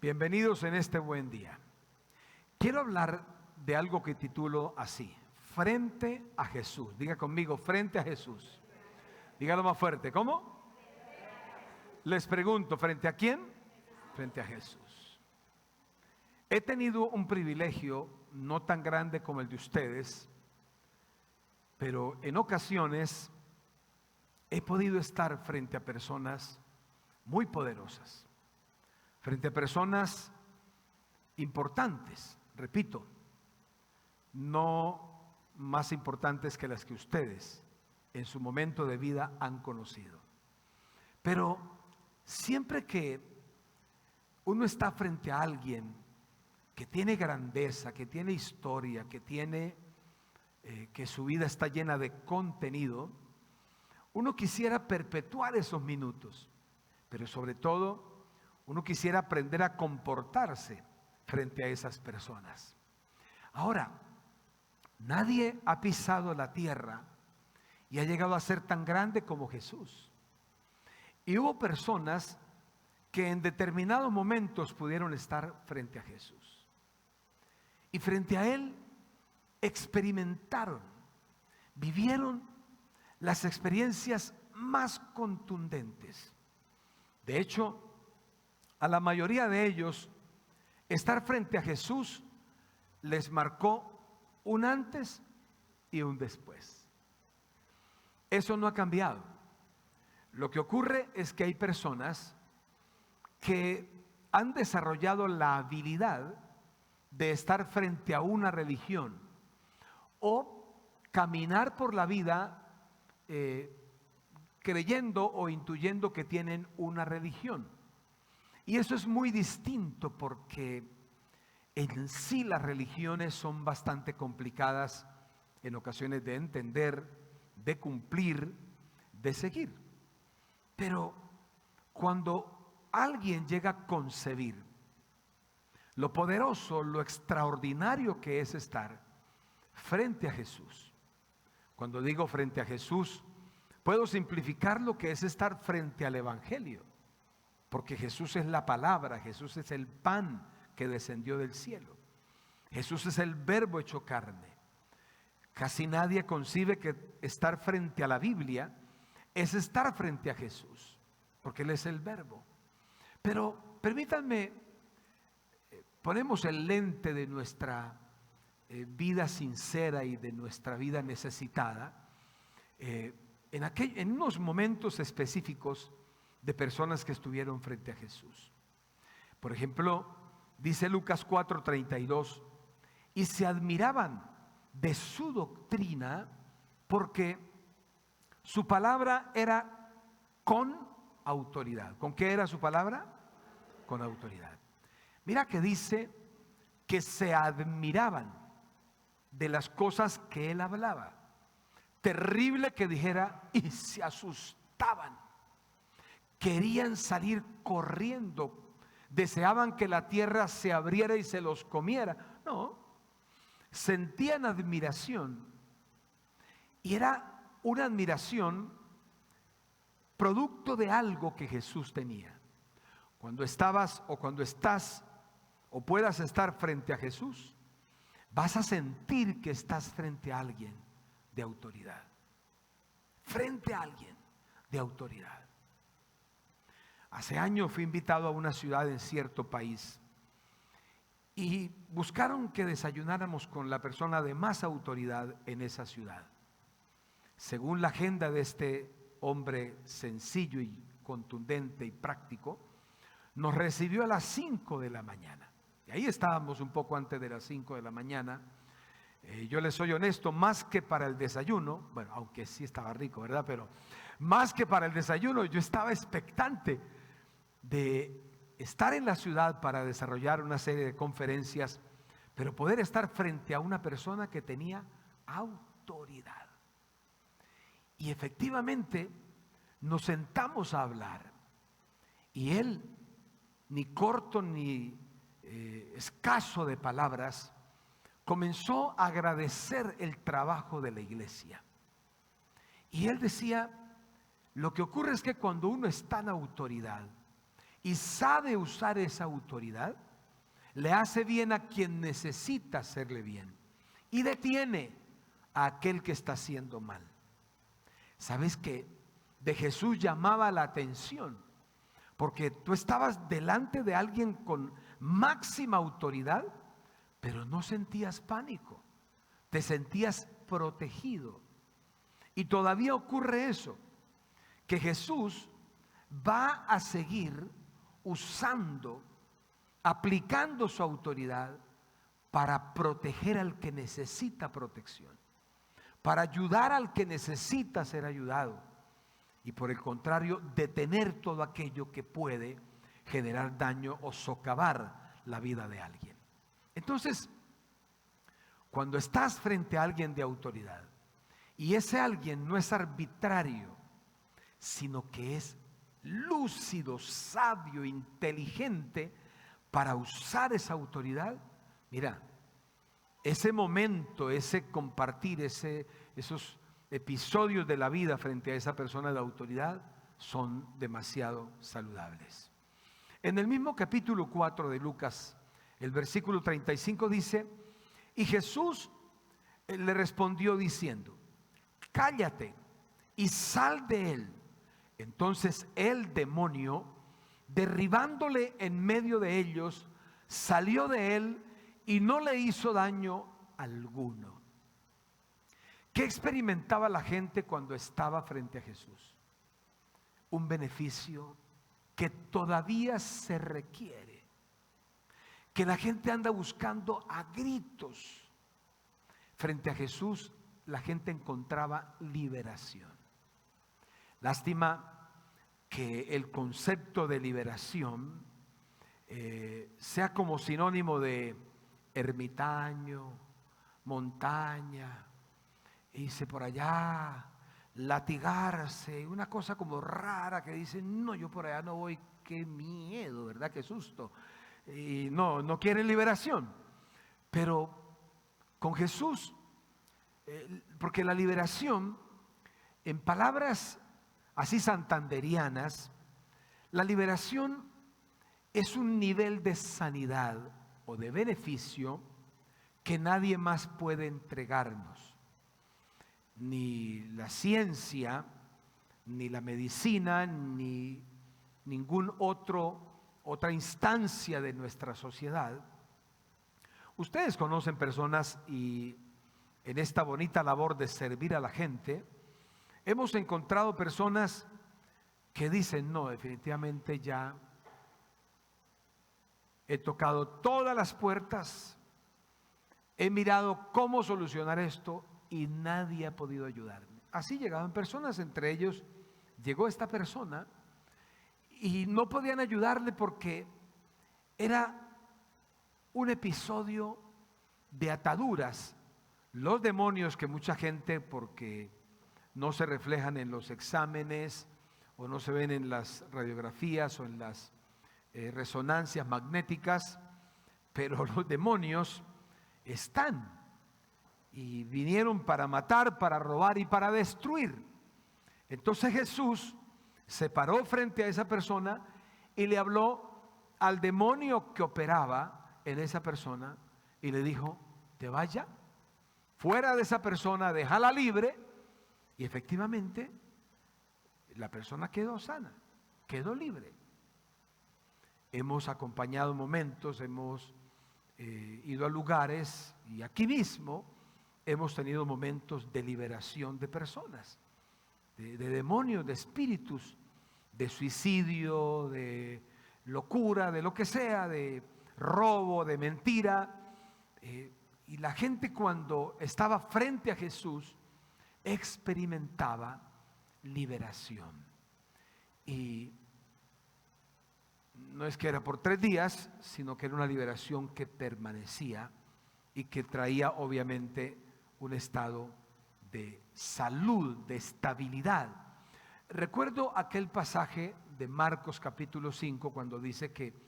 Bienvenidos en este buen día. Quiero hablar de algo que titulo así: frente a Jesús. Diga conmigo, frente a Jesús. Dígalo más fuerte. ¿Cómo? Les pregunto, ¿frente a quién? Frente a Jesús. He tenido un privilegio no tan grande como el de ustedes, pero en ocasiones he podido estar frente a personas muy poderosas, frente a personas importantes, repito, no más importantes que las que ustedes en su momento de vida han conocido. Pero siempre que uno está frente a alguien que tiene grandeza, que tiene historia, que su vida está llena de contenido, uno quisiera perpetuar esos minutos, pero sobre todo uno quisiera aprender a comportarse frente a esas personas. Ahora, nadie ha pisado la tierra y ha llegado a ser tan grande como Jesús. Y hubo personas que en determinados momentos pudieron estar frente a Jesús. Y frente a Él experimentaron, vivieron las experiencias más contundentes. De hecho, a la mayoría de ellos, estar frente a Jesús les marcó un antes y un después. Eso no ha cambiado. Lo que ocurre es que hay personas que han desarrollado la habilidad de estar frente a una religión o caminar por la vida creyendo o intuyendo que tienen una religión. Y eso es muy distinto porque en sí las religiones son bastante complicadas en ocasiones de entender, de cumplir, de seguir. Pero cuando alguien llega a concebir lo poderoso, lo extraordinario que es estar frente a Jesús, cuando digo frente a Jesús, puedo simplificar lo que es estar frente al Evangelio. Porque Jesús es la palabra, Jesús es el pan que descendió del cielo. Jesús es el verbo hecho carne. Casi nadie concibe que estar frente a la Biblia es estar frente a Jesús, porque Él es el verbo. Pero permítanme, ponemos el lente de nuestra vida sincera y de nuestra vida necesitada en unos momentos específicos de personas que estuvieron frente a Jesús. Por ejemplo, dice Lucas 4:32, y se admiraban de su doctrina porque su palabra era con autoridad. ¿Con qué era su palabra? Con autoridad. Mira que dice que se admiraban de las cosas que él hablaba. Terrible que dijera, y se asustaban. Querían salir corriendo, deseaban que la tierra se abriera y se los comiera. No, sentían admiración, y era una admiración producto de algo que Jesús tenía. Cuando estabas o cuando estás o puedas estar frente a Jesús, vas a sentir que estás frente a alguien de autoridad, frente a alguien de autoridad. Hace años fui invitado a una ciudad en cierto país y buscaron que desayunáramos con la persona de más autoridad en esa ciudad. Según la agenda de este hombre sencillo y contundente y práctico, nos recibió a las 5 de la mañana. Y ahí estábamos un poco antes de las 5 de la mañana. Yo les soy honesto, más que para el desayuno, bueno, aunque sí estaba rico, ¿verdad? Pero más que para el desayuno, yo estaba expectante de estar en la ciudad para desarrollar una serie de conferencias, pero poder estar frente a una persona que tenía autoridad. Y efectivamente nos sentamos a hablar, y él, ni corto ni escaso de palabras, comenzó a agradecer el trabajo de la iglesia. Y él decía, lo que ocurre es que cuando uno está en autoridad y sabe usar esa autoridad, le hace bien a quien necesita hacerle bien y detiene a aquel que está haciendo mal. ¿Sabes qué? De Jesús llamaba la atención, porque tú estabas delante de alguien con máxima autoridad, pero no sentías pánico, te sentías protegido. Y todavía ocurre eso, que Jesús va a seguir usando, aplicando su autoridad para proteger al que necesita protección, para ayudar al que necesita ser ayudado, y por el contrario, detener todo aquello que puede generar daño o socavar la vida de alguien. Entonces, cuando estás frente a alguien de autoridad, y ese alguien no es arbitrario, sino que es lúcido, sabio, inteligente para usar esa autoridad, mira, ese momento, ese compartir, esos episodios de la vida frente a esa persona de autoridad son demasiado saludables. En el mismo capítulo 4 de Lucas, el versículo 35 dice: y Jesús le respondió diciendo: cállate y sal de él. Entonces el demonio, derribándole en medio de ellos, salió de él y no le hizo daño alguno. ¿Qué experimentaba la gente cuando estaba frente a Jesús? Un beneficio que todavía se requiere, que la gente anda buscando a gritos. Frente a Jesús la gente encontraba liberación. Lástima que el concepto de liberación sea como sinónimo de ermitaño, montaña, irse por allá, latigarse, una cosa como rara que dicen: no, yo por allá no voy, qué miedo, ¿verdad? Qué susto. Y no quieren liberación. Pero con Jesús, porque la liberación, en palabras así santanderianas, la liberación es un nivel de sanidad o de beneficio que nadie más puede entregarnos. Ni la ciencia, ni la medicina, ni ningún otra instancia de nuestra sociedad. Ustedes conocen personas, y en esta bonita labor de servir a la gente, hemos encontrado personas que dicen: no, definitivamente ya he tocado todas las puertas, he mirado cómo solucionar esto y nadie ha podido ayudarme. Así llegaban personas, entre ellos llegó esta persona, y no podían ayudarle porque era un episodio de ataduras. Los demonios que mucha gente, porque no se reflejan en los exámenes o no se ven en las radiografías o en las resonancias magnéticas, pero los demonios están y vinieron para matar, para robar y para destruir. Entonces Jesús se paró frente a esa persona y le habló al demonio que operaba en esa persona y le dijo: te vaya fuera de esa persona, déjala libre. Y efectivamente la persona quedó sana, quedó libre. Hemos acompañado momentos, hemos ido a lugares, y aquí mismo hemos tenido momentos de liberación de personas, de demonios, de espíritus, de suicidio, de locura, de lo que sea, de robo, de mentira. Y la gente, cuando estaba frente a Jesús, experimentaba liberación. Y no es que era por 3 días, sino que era una liberación que permanecía y que traía obviamente un estado de salud, de estabilidad. Recuerdo aquel pasaje de Marcos capítulo 5 cuando dice que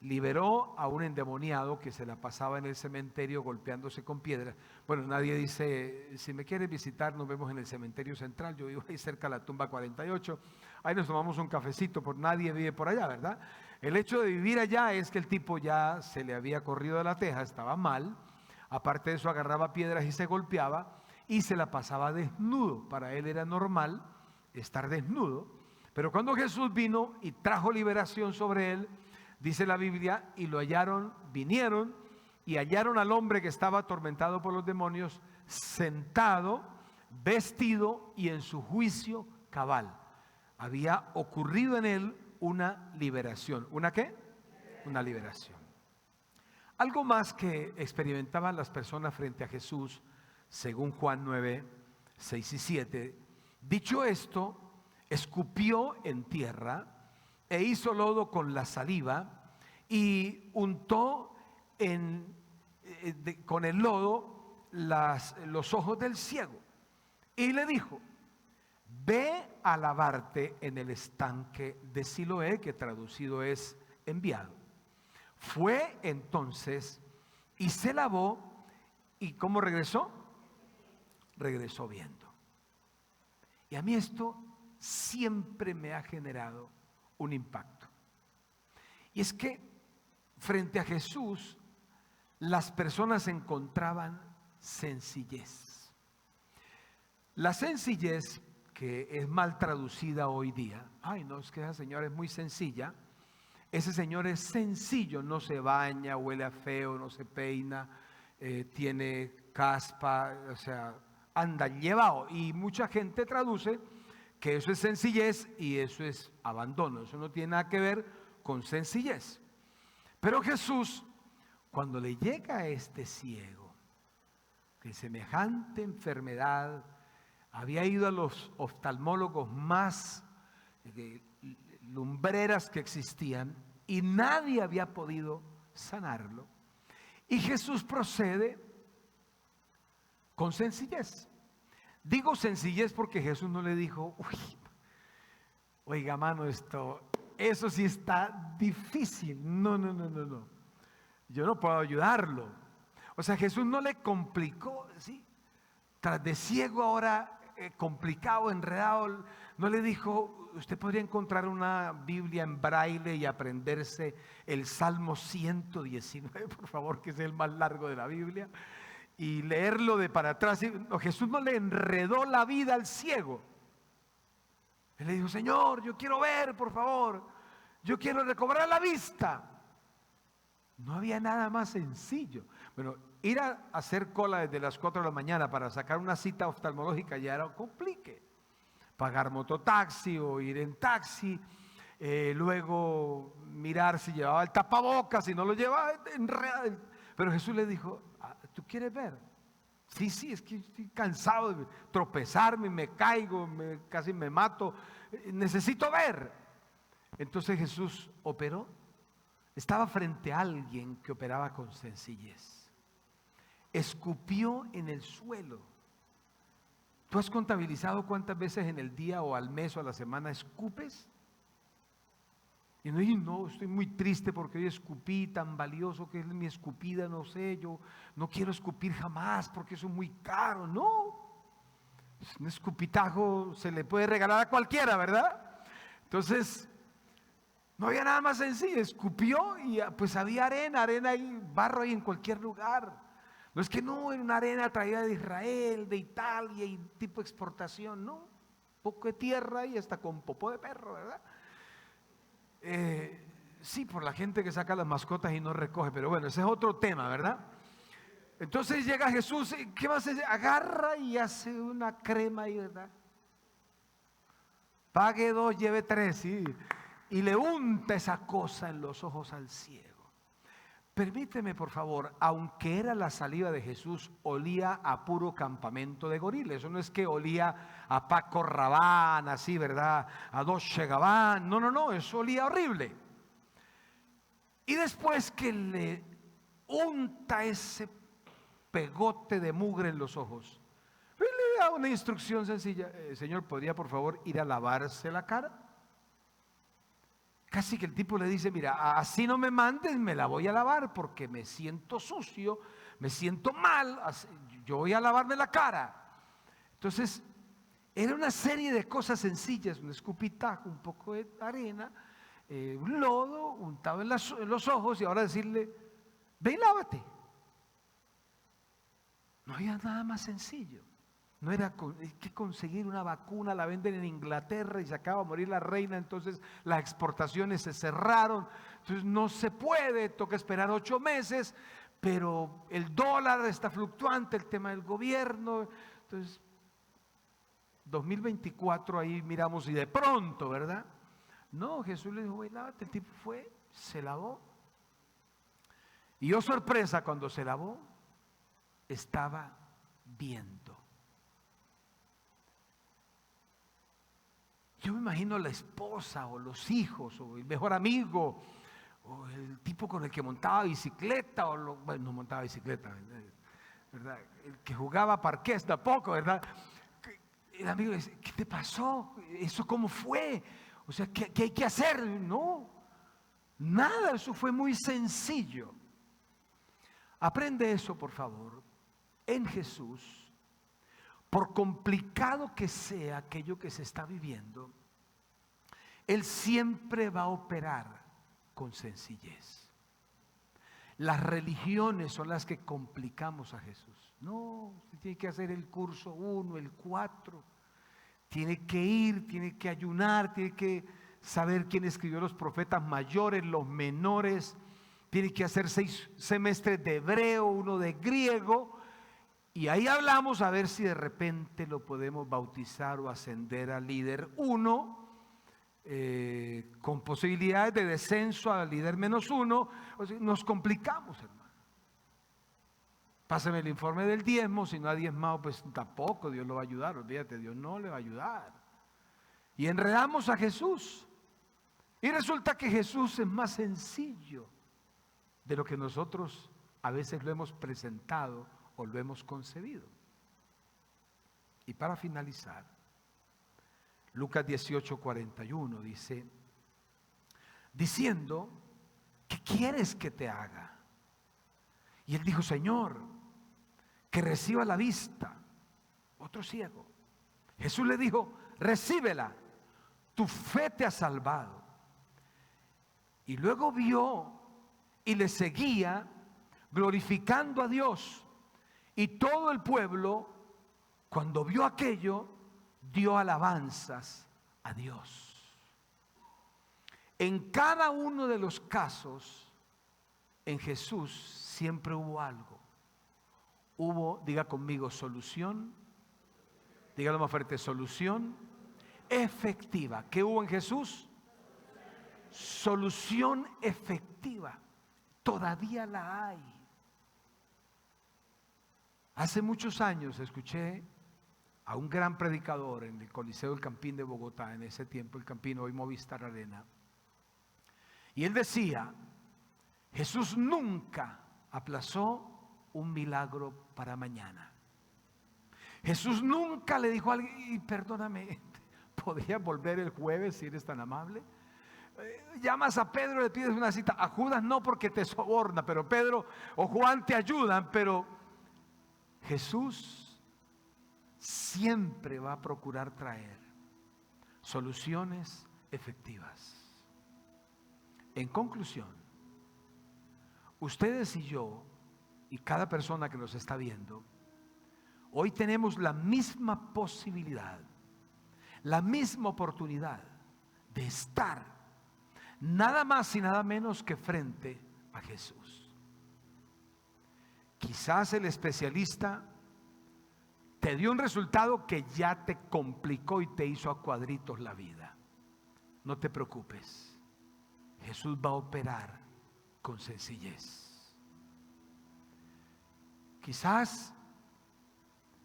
liberó a un endemoniado que se la pasaba en el cementerio golpeándose con piedras. Bueno, nadie dice: si me quieres visitar, nos vemos en el cementerio central. Yo vivo ahí cerca de la tumba 48, ahí nos tomamos un cafecito, nadie vive por allá, ¿verdad? El hecho de vivir allá es que el tipo ya se le había corrido de la teja, estaba mal. Aparte de eso, agarraba piedras y se golpeaba y se la pasaba desnudo. Para él era normal estar desnudo. Pero cuando Jesús vino y trajo liberación sobre él, dice la Biblia, y lo hallaron, vinieron y hallaron al hombre que estaba atormentado por los demonios, sentado, vestido y en su juicio cabal. Había ocurrido en él una liberación. ¿Una qué? Una liberación. Algo más que experimentaban las personas frente a Jesús, según Juan 9, 6 y 7. Dicho esto, escupió en tierra e hizo lodo con la saliva y untó con el lodo los ojos del ciego. Y le dijo: ve a lavarte en el estanque de Siloé, que traducido es enviado. Fue entonces y se lavó, y ¿cómo regresó? Regresó viendo. Y a mí esto siempre me ha generado un impacto. Y es que frente a Jesús las personas encontraban sencillez. La sencillez, que es mal traducida hoy día, ay no, es que esa señora es muy sencilla. Ese señor es sencillo, no se baña, huele a feo, no se peina, tiene caspa, o sea, anda llevado. Y mucha gente traduce que eso es sencillez y eso es abandono. Eso no tiene nada que ver con sencillez. Pero Jesús, cuando le llega a este ciego, que semejante enfermedad, había ido a los oftalmólogos más lumbreras que existían y nadie había podido sanarlo. Y Jesús procede con sencillez. Digo sencillez porque Jesús no le dijo: uy, oiga, mano, eso sí está difícil. No. Yo no puedo ayudarlo. O sea, Jesús no le complicó, ¿sí? Tras de ciego ahora, complicado, enredado, no le dijo: usted podría encontrar una Biblia en braille y aprenderse el Salmo 119, por favor, que es el más largo de la Biblia, y leerlo de para atrás. No, Jesús no le enredó la vida al ciego. Él le dijo: Señor, yo quiero ver, por favor, yo quiero recobrar la vista. No había nada más sencillo. Bueno, ir a hacer cola desde las 4 de la mañana para sacar una cita oftalmológica ya era un complique. Pagar mototaxi o ir en taxi, luego mirar si llevaba el tapabocas, si no lo llevaba, enredado. Pero Jesús le dijo: ¿tú quieres ver? Sí, es que estoy cansado de tropezarme, me caigo, casi me mato, necesito ver. Entonces Jesús operó. Estaba frente a alguien que operaba con sencillez. Escupió en el suelo. ¿Tú has contabilizado cuántas veces en el día o al mes o a la semana escupes? Y no, estoy muy triste porque hoy escupí, tan valioso que es mi escupida, no sé, yo no quiero escupir jamás porque eso es muy caro. No, un escupitajo se le puede regalar a cualquiera, ¿verdad? Entonces, no había nada más sencillo. Escupió y pues había arena y barro ahí en cualquier lugar. No es que no, era una arena traída de Israel, de Italia y tipo exportación, no. Poco de tierra y hasta con popó de perro, ¿verdad? Sí, por la gente que saca las mascotas y no recoge, pero bueno, ese es otro tema, ¿verdad? Entonces llega Jesús, ¿qué más hace? Agarra y hace una crema ahí, ¿verdad? Pague 2, lleve 3, sí. Y le unta esa cosa en los ojos al ciego. Permíteme, por favor, aunque era la saliva de Jesús, olía a puro campamento de gorilas. Eso no es que olía a Paco Rabanne, así, ¿verdad? A Dolce Gabbana. No, eso olía horrible. Y después que le unta ese pegote de mugre en los ojos, le da una instrucción sencilla: Señor, ¿podría por favor ir a lavarse la cara? Casi que el tipo le dice: mira, así no me mandes, me la voy a lavar porque me siento sucio, me siento mal, yo voy a lavarme la cara. Entonces, era una serie de cosas sencillas: un escupitajo, un poco de arena, un lodo, afectado en los ojos y ahora decirle, ve y lávate. No había nada más sencillo. No era que conseguir una vacuna, la venden en Inglaterra y se acaba de morir la reina, entonces las exportaciones se cerraron, entonces no se puede, toca esperar 8 meses, pero el dólar está fluctuante, el tema del gobierno, entonces 2024 ahí miramos y de pronto, ¿verdad? No, Jesús le dijo, güey, lávate. El tipo fue, se lavó. Y oh sorpresa, cuando se lavó, estaba viendo. Yo me imagino la esposa o los hijos o el mejor amigo o el tipo con el que montaba bicicleta bueno, no montaba bicicleta, ¿verdad? El que jugaba parqués tampoco, ¿verdad? El amigo le dice, ¿qué te pasó? ¿Eso cómo fue? O sea, ¿qué hay que hacer? No, nada, eso fue muy sencillo. Aprende eso, por favor, en Jesús. Por complicado que sea aquello que se está viviendo, Él siempre va a operar con sencillez. Las religiones son las que complicamos a Jesús. No, usted tiene que hacer el curso 1, el 4, tiene que ir, tiene que ayunar, tiene que saber quién escribió los profetas mayores, los menores, tiene que hacer 6 semestres de hebreo, 1 de griego. Y ahí hablamos a ver si de repente lo podemos bautizar o ascender a líder 1, con posibilidades de descenso a líder -1. O sea, nos complicamos, hermano. Pásame el informe del diezmo, si no ha diezmado, pues tampoco Dios lo va a ayudar. Olvídate, Dios no le va a ayudar. Y enredamos a Jesús. Y resulta que Jesús es más sencillo de lo que nosotros a veces lo hemos presentado o lo hemos concebido. Y para finalizar, Lucas 18:41 dice, diciendo, ¿qué quieres que te haga? Y él dijo, Señor, que reciba la vista. Otro ciego. Jesús le dijo, recíbela, tu fe te ha salvado. Y luego vio y le seguía glorificando a Dios. Y todo el pueblo, cuando vio aquello, dio alabanzas a Dios. En cada uno de los casos, en Jesús siempre hubo algo. Hubo, diga conmigo, solución. Dígalo más fuerte, solución efectiva. ¿Qué hubo en Jesús? Solución efectiva. Todavía la hay. Hace muchos años escuché a un gran predicador en el Coliseo del Campín de Bogotá, en ese tiempo el Campín, hoy Movistar Arena. Y él decía, Jesús nunca aplazó un milagro para mañana. Jesús nunca le dijo a alguien, y perdóname, ¿podrías volver el jueves si eres tan amable? Llamas a Pedro, le pides una cita. A Judas no, porque te soborna, pero Pedro o Juan te ayudan, pero Jesús siempre va a procurar traer soluciones efectivas. En conclusión, ustedes y yo, y cada persona que nos está viendo, hoy tenemos la misma posibilidad, la misma oportunidad de estar nada más y nada menos que frente a Jesús. Quizás el especialista te dio un resultado que ya te complicó y te hizo a cuadritos la vida. No te preocupes, Jesús va a operar con sencillez. Quizás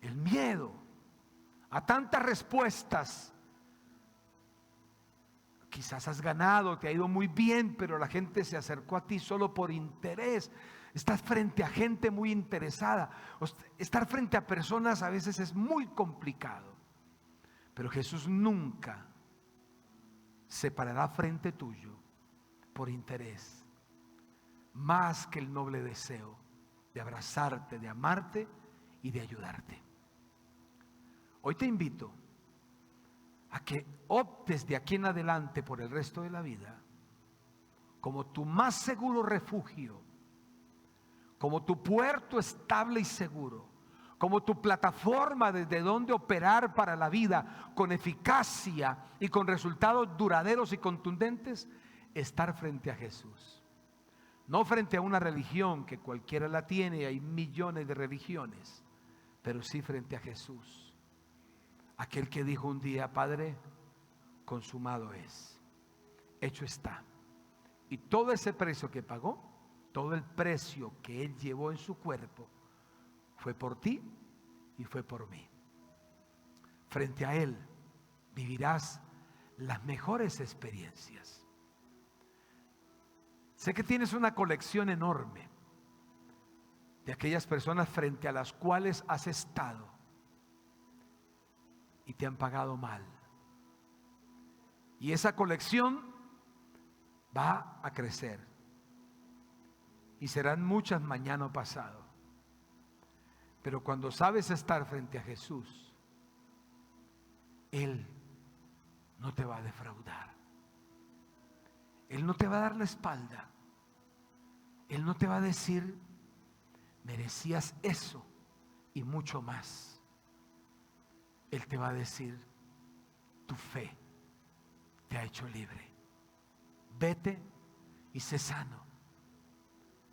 el miedo a tantas respuestas, quizás has ganado, te ha ido muy bien, pero la gente se acercó a ti solo por interés. Estás frente a gente muy interesada. Estar frente a personas a veces es muy complicado. Pero Jesús nunca se parará frente tuyo por interés, más que el noble deseo de abrazarte, de amarte y de ayudarte. Hoy te invito a que optes de aquí en adelante por el resto de la vida como tu más seguro refugio, como tu puerto estable y seguro, como tu plataforma desde donde operar para la vida con eficacia y con resultados duraderos y contundentes, estar frente a Jesús. No frente a una religión que cualquiera la tiene, hay millones de religiones, pero sí frente a Jesús, aquel que dijo un día: Padre, consumado es, hecho está. Y todo ese precio que pagó, todo el precio que Él llevó en su cuerpo, fue por ti y fue por mí. Frente a Él vivirás las mejores experiencias. Sé que tienes una colección enorme de aquellas personas frente a las cuales has estado y te han pagado mal. Y esa colección va a crecer. Y serán muchas mañana o pasado. Pero cuando sabes estar frente a Jesús, Él no te va a defraudar. Él no te va a dar la espalda. Él no te va a decir: merecías eso y mucho más. Él te va a decir: tu fe te ha hecho libre. Vete y sé sano.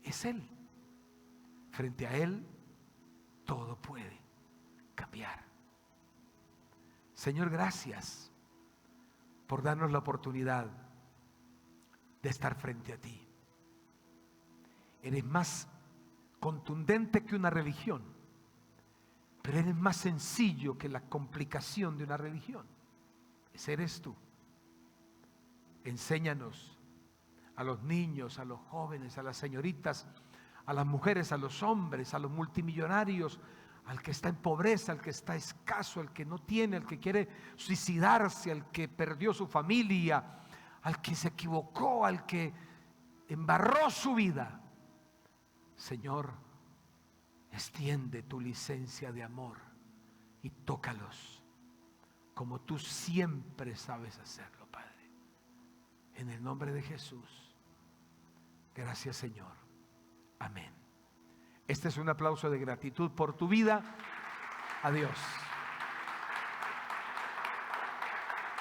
Es Él. Frente a Él todo puede cambiar. Señor, gracias por darnos la oportunidad de estar frente a ti. Eres más contundente que una religión, pero eres más sencillo que la complicación de una religión. Ese eres tú. Enséñanos a los niños, a los jóvenes, a las señoritas, a las mujeres, a los hombres, a los multimillonarios, al que está en pobreza, al que está escaso, al que no tiene, al que quiere suicidarse, al que perdió su familia, al que se equivocó, al que embarró su vida. Señor, extiende tu licencia de amor y tócalos como tú siempre sabes hacerlo, Padre. En el nombre de Jesús. Gracias, Señor. Amén. Este es un aplauso de gratitud por tu vida. Adiós.